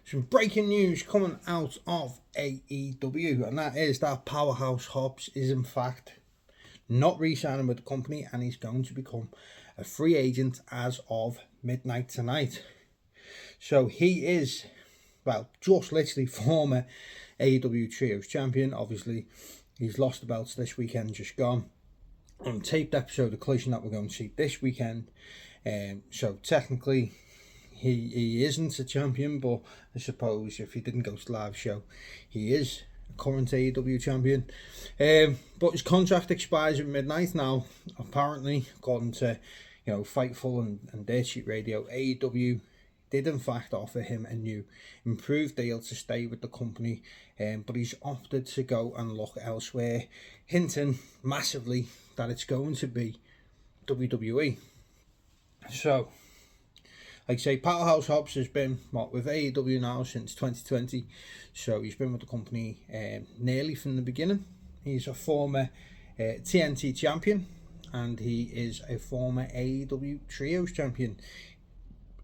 Some breaking news coming out of AEW, and that is that Powerhouse Hobbs is in fact not re-signing with the company, and he's going to become a free agent as of midnight tonight. So he is, well, just literally former AEW Trios champion. Obviously, he's lost the belts this weekend, just gone. On taped episode of Collision that we're going to see this weekend. So technically, he isn't a champion, but I suppose if he didn't go to the live show, he is a current AEW champion. But his contract expires at midnight now. Apparently, according to Fightful and Dirt Sheet Radio, AEW did in fact offer him a new improved deal to stay with the company, but he's opted to go and look elsewhere, hinting massively that it's going to be WWE. So, like I say, Powerhouse Hobbs has been with AEW now since 2020, so he's been with the company nearly from the beginning. He's a former TNT champion, and he is a former AEW Trios champion.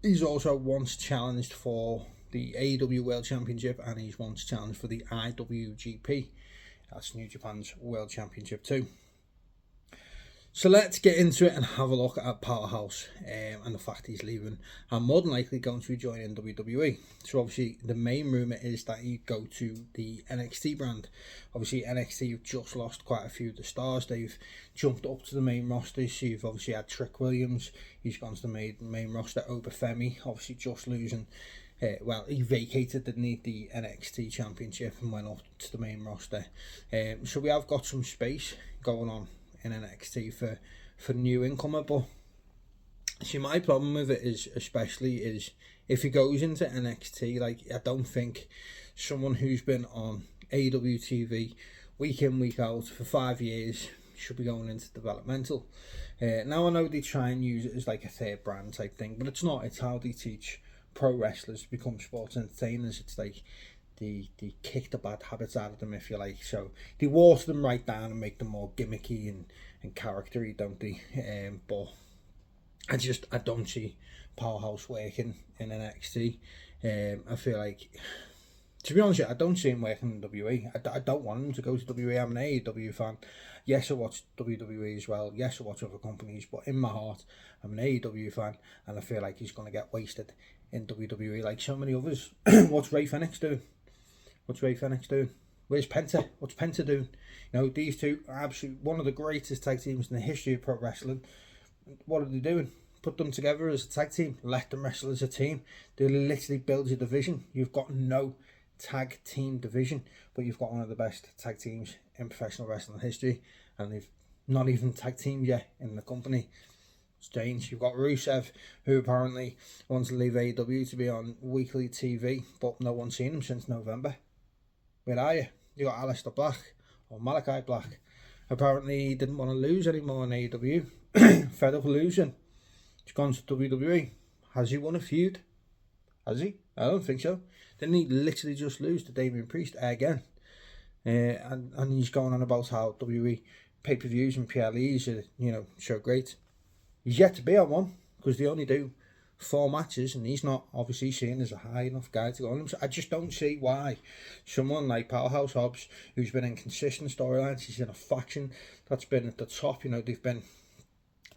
He's also once challenged for the AEW World Championship, and he's once challenged for the IWGP. That's New Japan's World Championship too. So let's get into it and have a look at Powerhouse and the fact he's leaving and more than likely going to be joining WWE. So obviously the main rumour is that he'd go to the NXT brand. Obviously NXT have just lost quite a few of the stars. They've jumped up to the main roster. So you've obviously had Trick Williams. He's gone to the main roster. Obafemi obviously just losing. He vacated the NXT championship and went up to the main roster. So we have got some space going on in NXT for new incomer, but see, my problem with it is if he goes into NXT, I don't think someone who's been on AEW TV week in, week out for 5 years should be going into developmental. Now I know they try and use it as like a third brand type thing, but it's not. It's how they teach pro wrestlers to become sports entertainers. It's like they kick the bad habits out of them, if you like. So they water them right down and make them more gimmicky and charactery, don't they? But I don't see Powerhouse working in NXT. I feel like, to be honest with you, I don't see him working in WWE. I don't want him to go to WWE. I'm an AEW fan. Yes, I watch WWE as well. Yes, I watch other companies, but in my heart, I'm an AEW fan, and I feel like he's going to get wasted in WWE like so many others. What's Ray Fenix doing? Where's Penta? What's Penta doing? These two are absolutely one of the greatest tag teams in the history of pro wrestling. What are they doing? Put them together as a tag team. Let them wrestle as a team. They literally build your division. You've got no tag team division, but you've got one of the best tag teams in professional wrestling history, and they've not even tag teamed yet in the company. Strange. You've got Rusev, who apparently wants to leave AEW to be on weekly TV, but no one's seen him since November. Where are you? You got Aleister Black, or Malachi Black. Apparently he didn't want to lose anymore in AEW. Fed up losing. He's gone to WWE. Has he won a feud? Has he? I don't think so. Didn't he literally just lose to Damian Priest again? And he's going on about how WWE pay-per-views and PLEs are, so great. He's yet to be on one, because they only do 4 matches, and he's not obviously seen as a high enough guy to go on him. So I just don't see why someone like Powerhouse Hobbs, who's been in consistent storylines, he's in a faction that's been at the top. They've been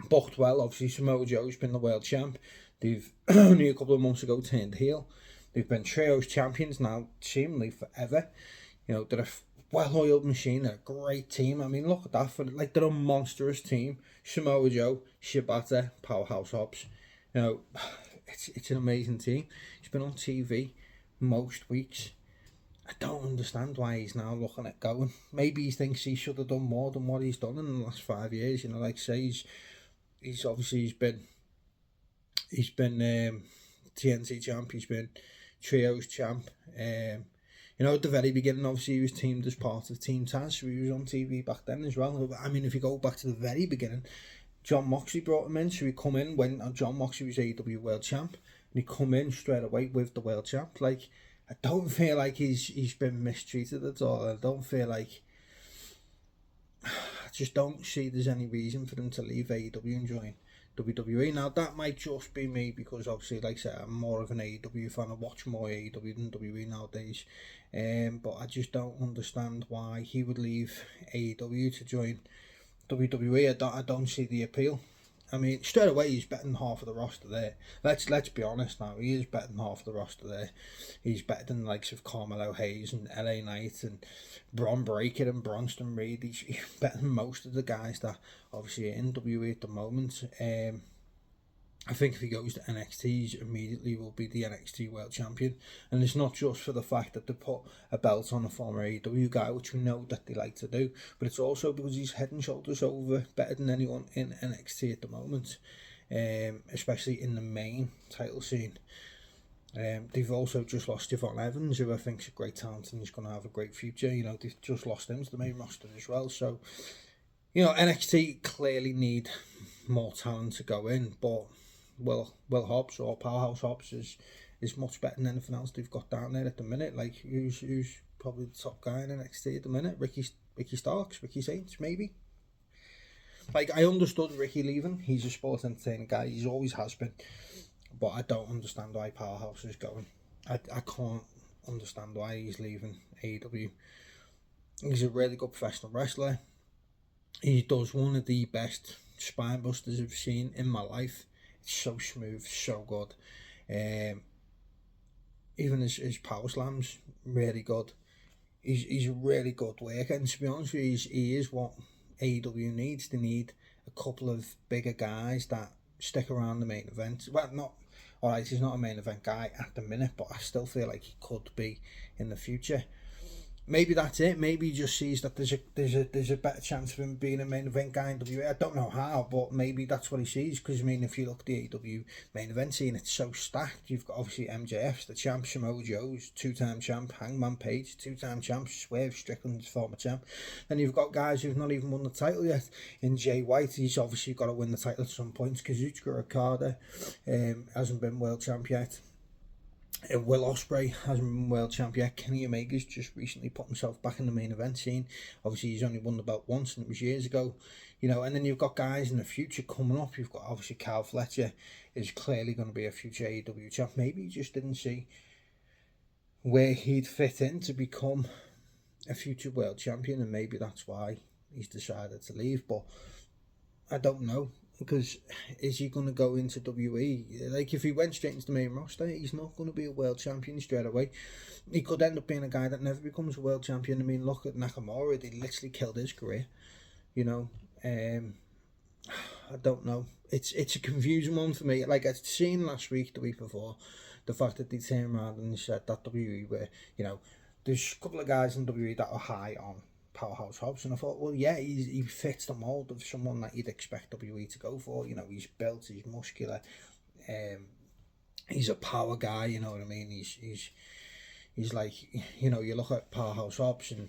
booked well. Obviously Samoa Joe's been the world champ. They've only a couple of months ago turned heel. They've been trios champions now seemingly forever. They're a well-oiled machine. They're a great team. I mean, look at that. They're a monstrous team. Samoa Joe, Shibata, Powerhouse Hobbs. It's an amazing team. He's been on TV most weeks. I don't understand why he's now looking at going. Maybe he thinks he should have done more than what he's done in the last 5 years. Like I say, he's been TNT champ. He's been Trios champ. At the very beginning, obviously he was teamed as part of Team Taz, so he was on TV back then as well. I mean, if you go back to the very beginning, John Moxley brought him in, so he come in when John Moxley was AEW World Champ, and he come in straight away with the World Champ. I don't feel like he's been mistreated at all. I just don't see there's any reason for him to leave AEW and join WWE. Now, that might just be me because obviously, like I said, I'm more of an AEW fan. I watch more AEW than WWE nowadays. But I just don't understand why he would leave AEW to join WWE. I don't see the appeal. I mean, straight away he's better than half of the roster there. Let's be honest now. He is better than half of the roster there. He's better than the likes of Carmelo Hayes and LA Knight and Bron Breakker and Bronson Reed. He's better than most of the guys that obviously are in WWE at the moment. I think if he goes to NXT, he immediately will be the NXT World Champion. And it's not just for the fact that they put a belt on a former AEW guy, which we know that they like to do, but it's also because he's head and shoulders over better than anyone in NXT at the moment, especially in the main title scene. They've also just lost Javon Evans, who I think is a great talent and he's going to have a great future. You know, they've just lost him to the main roster as well. So, you know, NXT clearly need more talent to go in, but Will Hobbs or Powerhouse Hobbs is much better than anything else they've got down there at the minute. Like, who's probably the top guy in NXT at the minute? Ricky Starks, Ricky Saints, maybe. Like, I understood Ricky leaving. He's a sports entertainer guy. He's always has been. But I don't understand why Powerhouse is going. I can't understand why he's leaving AEW. He's a really good professional wrestler. He does one of the best spine busters I've seen in my life. So smooth, so good. Even his power slams, really good. He's a really good worker, and to be honest with you, he is what AEW needs. They need a couple of bigger guys that stick around the main event. Well, not alright. He's not a main event guy at the minute, but I still feel like he could be in the future. Maybe that's it. Maybe he just sees that there's a better chance of him being a main event guy in WWE. I don't know how, but maybe that's what he sees. Because I mean, if you look at the AEW main event scene, it's so stacked. You've got obviously MJF's the champ, Samoa Joe's 2-time champ, Hangman Page 2-time champ, Swerve Strickland's former champ. Then you've got guys who've not even won the title yet. In Jay White, he's obviously got to win the title at some point. Kazuchika Okada hasn't been world champ yet. Will Ospreay hasn't been world champ yet. Kenny Omega's just recently put himself back in the main event scene. Obviously, he's only won the belt once, and it was years ago. You know, and then you've got guys in the future coming up. You've got obviously Kyle Fletcher is clearly going to be a future AEW champ. Maybe he just didn't see where he'd fit in to become a future world champion, and maybe that's why he's decided to leave. But I don't know. Because is he going to go into WWE? Like, if he went straight into the main roster, he's not going to be a world champion straight away. He could end up being a guy that never becomes a world champion. I mean, look at Nakamura. They literally killed his career. You know, I don't know. It's a confusing one for me. Like, I'd seen last week, the week before, the fact that they turned around and said that WWE were, you know, there's a couple of guys in WWE that are high on Powerhouse Hobbs, and I thought, well, yeah, he fits the mold of someone that you'd expect WWE to go for. You know, he's built, he's muscular, he's a power guy. You know what I mean? He's like, you know, you look at Powerhouse Hobbs and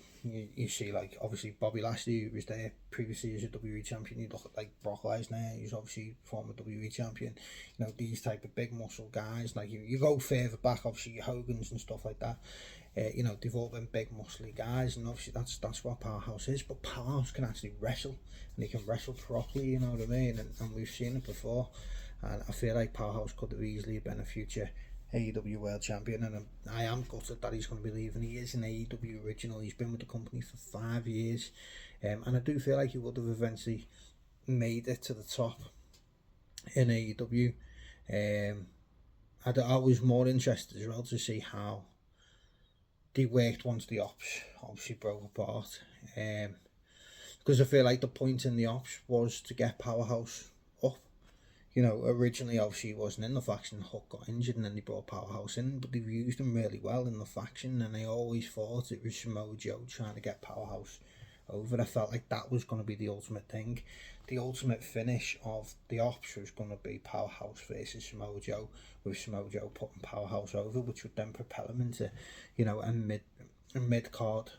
you see, like, obviously Bobby Lashley, who was there previously as a WWE champion. You look at, like, Brock Lesnar, who's obviously former WWE champion. You know, these type of big muscle guys. Like, you go further back, obviously your Hogans and stuff like that. You know, they've all been big muscly guys, and obviously that's what Powerhouse is. But Powerhouse can actually wrestle, and he can wrestle properly, you know what I mean? And we've seen it before, and I feel like Powerhouse could have easily been a future AEW World Champion, and I am gutted that he's going to be leaving. He is an AEW original. He's been with the company for 5 years, and I do feel like he would have eventually made it to the top in AEW. I was more interested as well to see how they worked once the ops obviously broke apart, because I feel like the point in the ops was to get Powerhouse up. You know, originally obviously he wasn't in the faction. Hook got injured and then they brought Powerhouse in, but they've used him really well in the faction, and I always thought it was Samoa Joe trying to get Powerhouse over. I felt like that was going to be the ultimate thing. The ultimate finish of the ops was going to be Powerhouse versus Samoa Joe, with Samoa Joe putting Powerhouse over, which would then propel him into, you know, a mid-card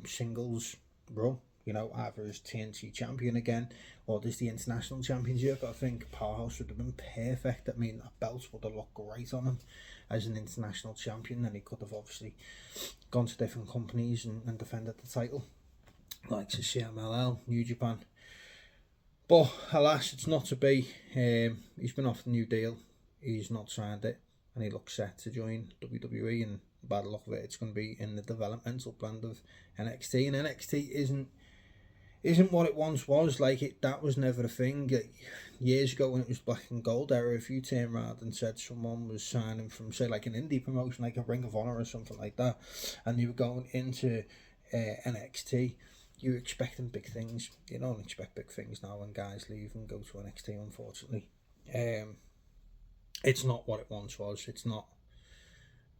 singles run. You know, either as TNT champion again, or there's the international championship. I think Powerhouse would have been perfect. I mean, that belt would have looked great on him as an international champion, and he could have obviously gone to different companies and defended the title, like CMLL, New Japan. But alas, it's not to be. He's been offered a new deal. He's not signed it, and he looks set to join WWE. And by the look of it, it's going to be in the developmental blend of NXT. And NXT isn't what it once was. That was never a thing. Years ago, when it was black and gold era, if you turned around and said someone was signing from, say, like an indie promotion, like a Ring of Honor or something like that, and you were going into NXT, you were expecting big things. You don't expect big things now when guys leave and go to NXT, unfortunately. It's not what it once was. It's not.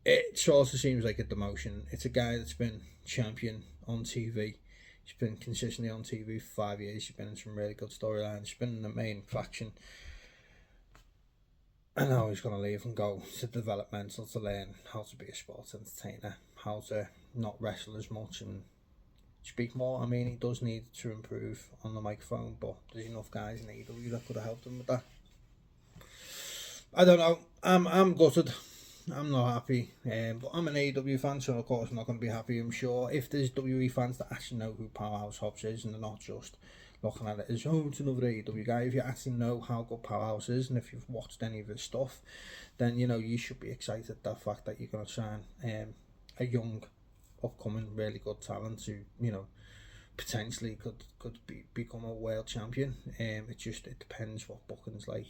It sort of seems like a demotion. It's a guy that's been champion on TV. He's been consistently on TV for 5 years. He's been in some really good storylines. He's been in the main faction. And now he's going to leave and go to developmental to learn how to be a sports entertainer, how to not wrestle as much and speak more. I mean, he does need to improve on the microphone, but there's enough guys in AEW that could have helped him with that. I don't know. I'm gutted. I'm not happy, but I'm an AEW fan, so of course I'm not going to be happy, I'm sure. If there's WWE fans that actually know who Powerhouse Hobbs is and they're not just looking at it as, oh, it's another AEW guy, if you actually know how good Powerhouse is and if you've watched any of his stuff, then, you know, you should be excited at the fact that you're going to sign a young, upcoming, really good talent who, you know, potentially could become a world champion. It depends what booking's like,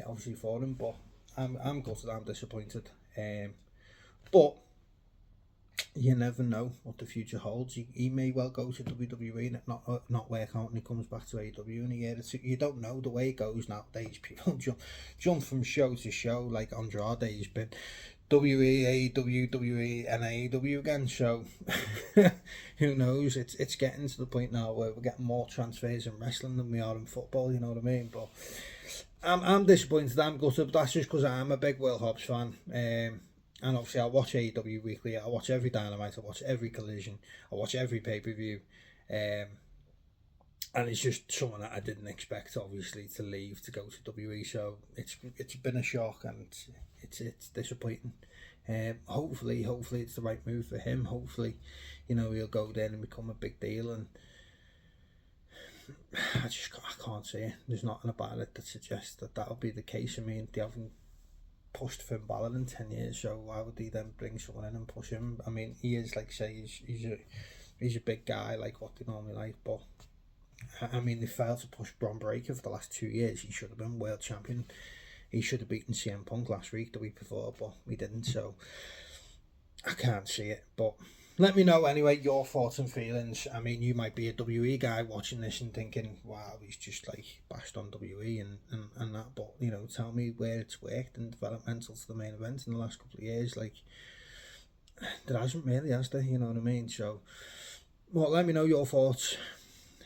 obviously, for him, but I'm gutted, I'm disappointed. But you never know what the future holds. He may well go to WWE and it not work out, and he comes back to AEW in a year or two. You don't know the way it goes nowadays. People jump from show to show, like Andrade. He's been WWE, AEW, WWE, and AEW again. So who knows? It's getting to the point now where we're getting more transfers in wrestling than we are in football. You know what I mean? But I'm disappointed. I'm gutted, but that's just because I'm a big Will Hobbs fan. And obviously I watch AEW weekly. I watch every Dynamite. I watch every Collision. I watch every pay-per-view. And it's just someone that I didn't expect, obviously, to leave to go to WWE. So it's been a shock, and it's disappointing. Hopefully it's the right move for him. Hopefully, you know, he'll go there and become a big deal. And I can't see it. There's nothing about it that suggests that that'll be the case. I mean, they haven't pushed Finn Balor in 10 years, so why would he then bring someone in and push him? I mean, he is, like, say, he's a big guy, like what they normally like, but I mean, they failed to push Bron Breakker for the last 2 years. He should have been world champion. He should have beaten CM Punk last week, the week before, but we didn't, so I can't see it. But let me know anyway your thoughts and feelings. I mean, you might be a WWE guy watching this and thinking, wow, he's just like bashed on WWE and that, but, you know, tell me where it's worked in developmental to the main event in the last couple of years. Like, there hasn't really, has there? You know what I mean? So, well, let me know your thoughts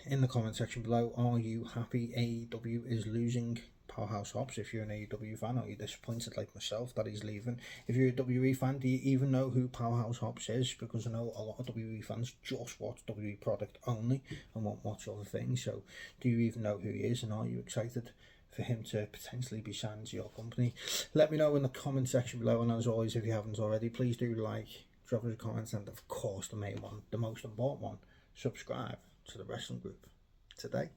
in the comment section below. Are you happy AEW is losing Powerhouse Hobbs? If you're an AEW fan, are you disappointed like myself that he's leaving? If you're a WWE fan, do you even know who Powerhouse Hobbs is? Because I know a lot of WWE fans just watch WWE product only and won't watch other things. So do you even know who he is, and are you excited for him to potentially be signed to your company? Let me know in the comment section below, and as always, if you haven't already, please do like, drop us a comment, and of course the main one, the most important one, subscribe to the wrestling group today.